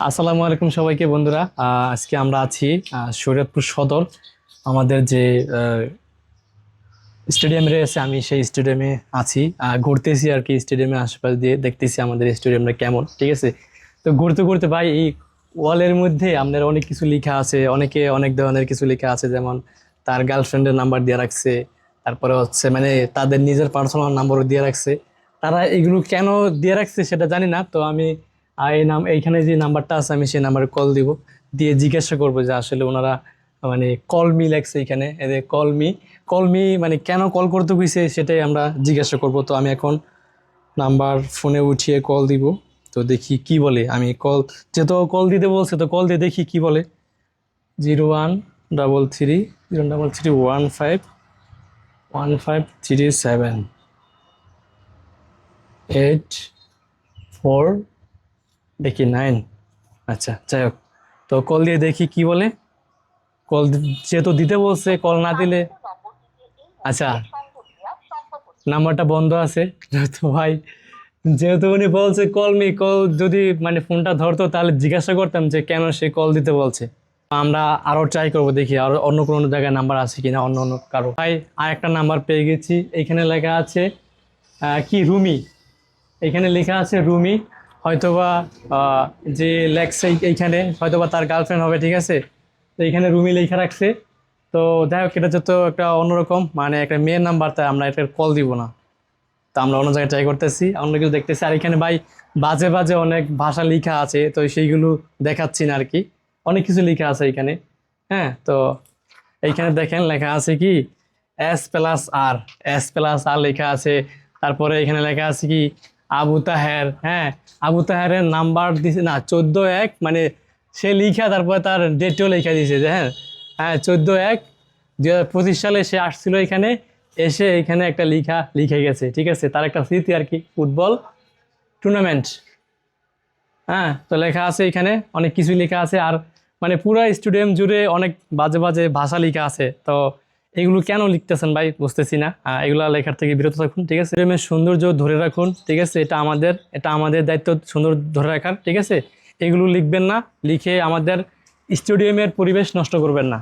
আসসালামু আলাইকুম সবাইকে বন্ধুরা। আজকে আমরা আছি শরীয়তপুর সদর। আমাদের যে স্টেডিয়াম রয়েছে, আমি সেই স্টেডিয়ামে আছি, ঘুরতেছি আর কি। স্টেডিয়ামে আশেপাশ দিয়ে দেখতেছি আমাদের স্টেডিয়ামটা কেমন, ঠিক আছে। তো ঘুরতে ঘুরতে ভাই, এই ওয়ালের মধ্যে আপনার অনেক কিছু লেখা আছে, অনেকে অনেক ধরনের কিছু লেখা আছে, যেমন তার গার্লফ্রেন্ডের নাম্বার দিয়ে রাখছে, তারপরে হচ্ছে মানে তাদের নিজের পার্সোনাল নাম্বারও দিয়ে রাখছে। তারা এগুলো কেন দিয়ে রাখছে সেটা জানি না। তো আমি এই এইখানে যে নাম্বারটা আছে, আমি সেই নাম্বারে কল দিব, দিয়ে জিজ্ঞাসা করবো যে আসলে ওনারা মানে কল মি লেখছে এখানে, এদের কল মি মানে কেন কল করতে হয়েছে সেটাই আমরা জিজ্ঞাসা করব। তো আমি এখন নাম্বার ফোনে উঠিয়ে কল দিব। তো দেখি কি বলে। আমি কল, যেহেতু কল দিতে বলছে, তো কল দিয়ে দেখি কি বলে। 0133151537 8 4 দেখি 9। আচ্ছা, যাই হোক, তো কল দিয়ে দেখি কি বলে। যেহেতু দিতে বলছে, কল না দিলে আচ্ছা, নাম্বারটা বন্ধ আছে। তো ভাই, যেহেতু উনি বলছে কল, যদি মানে ফোনটা ধরতো তাহলে জিজ্ঞাসা করতাম যে কেন সে কল দিতে বলছে। আমরা আরো ট্রাই করবো, দেখি আর অন্য কোনো জায়গায় নাম্বার আছে কিনা, অন্য অন্য কারো। ভাই, আর একটা নাম্বার পেয়ে গেছি। এখানে লেখা আছে কি রুমি, এখানে লেখা আছে রুমি। হয়তোবা আহ, যে লেখছে এইখানে হয়তোবা তার গার্লফ্রেন্ড হবে, ঠিক আছে। তো এখানে রুমি লেখা রাখছে। তো যাই হোক, এটা যত একটা অন্যরকম, মানে একটা মেয়ের নাম্বার, তাই আমরা একটা কল দিব না। তো আমরা অন্য জায়গায় ট্রাই করতেছি, অন্য কিছু দেখতেছি। আর এখানে ভাই বাজে বাজে অনেক ভাষা লেখা আছে, তো সেইগুলো দেখাচ্ছি না আর কি। অনেক কিছু লেখা আছে এখানে। হ্যাঁ, তো এইখানে দেখেন লেখা আছে কি S+R, S+R লেখা আছে। তারপরে এখানে লেখা আছে কি আবু তাহের। হ্যাঁ, আবু তাহেরের নাম্বার দিছে না 14-1, মানে সে লিখা, তারপরে তার ডেটও লেখা দিছে যে হ্যাঁ হ্যাঁ 14-1-2025 সালে সে আসছিল এখানে, এসে এখানে একটা লিখে গেছে, ঠিক আছে। তার একটা স্মৃতি আর কি, ফুটবল টুর্নামেন্ট। হ্যাঁ, তো লেখা আছে এখানে, অনেক কিছু লেখা আছে। আর মানে পুরো স্টেডিয়াম জুড়ে অনেক বাজে বাজে ভাষা লেখা আছে। তো এগুলো কেন লিখতেছেন ভাই, বুঝতেছি না। এগুলা লেখার থেকে বিরত থাকুন, ঠিক আছে। স্টেডিয়ামের সৌন্দর্য ধরে রাখুন, ঠিক আছে। এটা আমাদের দায়িত্ব, সুন্দর ধরে রাখার, ঠিক আছে। এগুলো লিখবেন না, লিখে আমাদের স্টেডিয়ামের পরিবেশ নষ্ট করবেন না।